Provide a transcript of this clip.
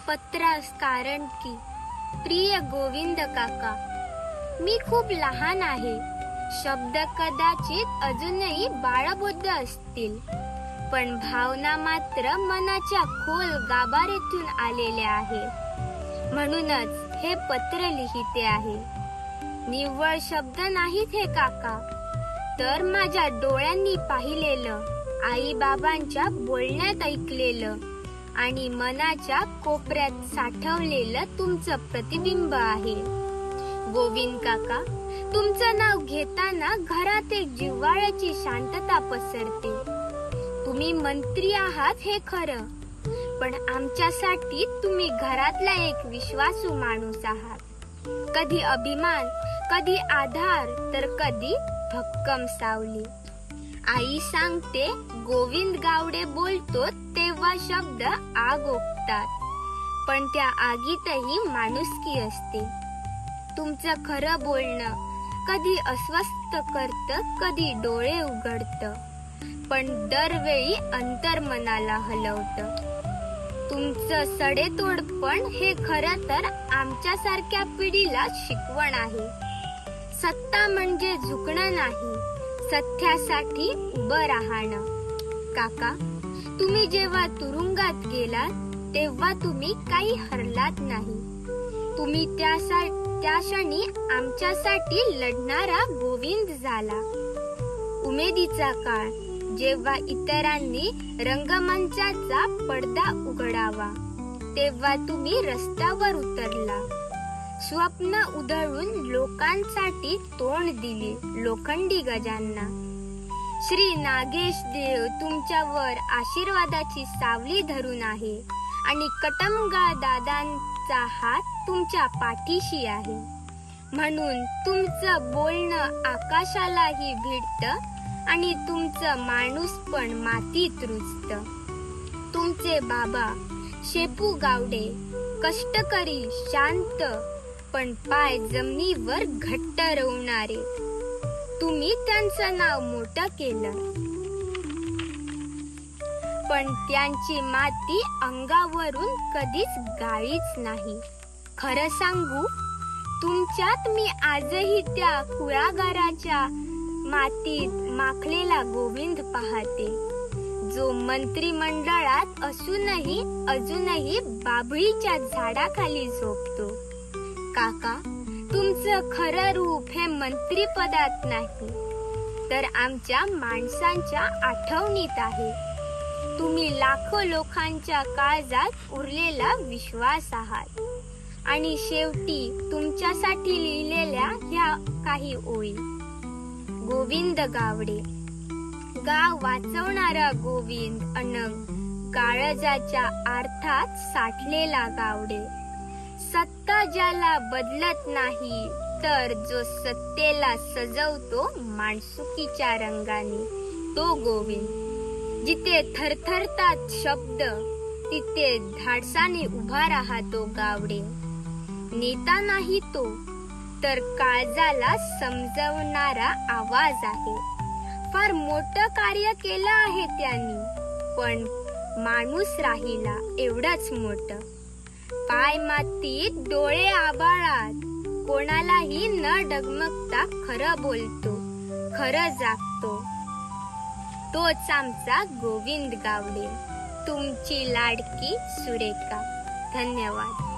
पत्रास कारण की प्रिय गोविंद काका, मी खूप लहान आहे. शब्द कदाचित अजूनही बाळबोध असतील, पण भावना मात्र मनाच्या खोल गाभाऱ्यातून आलेल्या आहे. म्हणूनच हे पत्र लिहिते आहे. निव्वळ शब्द नाहीत हे काका, तर माझ्या डोळ्यांनी पाहिलेलं, आई बाबांच्या बोलण्यात ऐकलेलं आणि मनाच्या कोपऱ्यात साठवलेलं तुमचं प्रतिबिंब आहे. गोविंद काका, तुमचं नाव घेताना घरात एक जिव्हाळ्याची शांतता पसरते. तुम्ही मंत्री आहात हे खरं, पण आमच्यासाठी तुम्ही घरातला एक विश्वासू माणूस आहात. कधी अभिमान, कधी आधार, तर कधी भक्कम सावली. आई सांगते, गोविंद गावडे बोलतो तेव्हा शब्द आग ओकतात, पण त्या आगीतही माणुसकी असते. तुमचं खरं बोलणं कधी अस्वस्थ करतं, कधी डोळे उघडतं, पण दरवेळी अंतर्मनाला हलवतं. तुमचं सडेतोडपण हे खरं तर आमच्यासारख्या पिढीला शिकवण आहे. सत्ता म्हणजे झुकणं नाही, सत्यासाठी उभं राहणं. काका, तुम्ही जेव्हा तुरुंगात गेलात तेव्हा तुम्ही काही हरलात नाही. तुम्ही त्या क्षणी आमच्यासाठी लढणारा गोविंद झाला. उमेदीचा काळ, जेव्हा इतरांनी रंगमंचाचा पडदा उघडावा, तेव्हा तुम्ही रस्त्यावर उतरला. स्वप्न उधळून लोकांसाठी तोंड दिले लोखंडी गजांना. श्री नागेश देव तुमच्यावर आशीर्वादाची सावली धरून आहे आणि कटमगाळ दादांचा हात तुमच्या पाठीशी आहे. म्हणून तुमचं बोलणं आकाशालाही भिडतं आणि तुमचं माणूसपण मातीत रुजतं. तुमचे बाबा शेपू गावडे कष्टकरी, शांत, पण पाय जमिनीवर घट्ट रोवणारे. तुम्ही त्यांचं नाव मोठं केलं, पण त्यांची माती अंगावरून कधीच गाळीच नाही. खरं सांगू, तुमच्यात मी आजही त्या कुळागराच्या मातीत माखलेला गोविंद पाहते, जो मंत्रिमंडळात असूनही अजूनही बाभळीच्या झाडाखाली झोपतो. काका, तुमचं खरं रूप हे मंत्रीपदात नाही, तर आमच्या माणसांच्या आठवणीत आहे. तुम्ही लाखो लोकांच्या काळजात उरलेला विश्वास आहात. आणि शेवटी तुमच्यासाठी लिहिलेल्या ह्या काही ओळी. गोविंद गावडे, गाव वाचवणारा गोविंद अन काळजाच्या अर्थात साठलेला गावडे. सत्ता ज्याला बदलत नाही, तर जो सत्तेला सजवतो माणसुकीच्या रंगाने, तो गोविंद. जिथे थरथरतात शब्द, तिथे धाडसाने उभा राहतो गावडे. नेता नाही तो, तर काळजाला समजवणारा आवाज आहे. फार मोठं कार्य केलं आहे त्यांनी, पण माणूस राहिला एवढंच मोठं. पाय मातीत, डोळे आभाळात, कोणालाही न डगमगता खरं बोलतो, खरं जागतो. तोच आमचा गोविंद गावडे. तुमची लाडकी सुरेखा. धन्यवाद.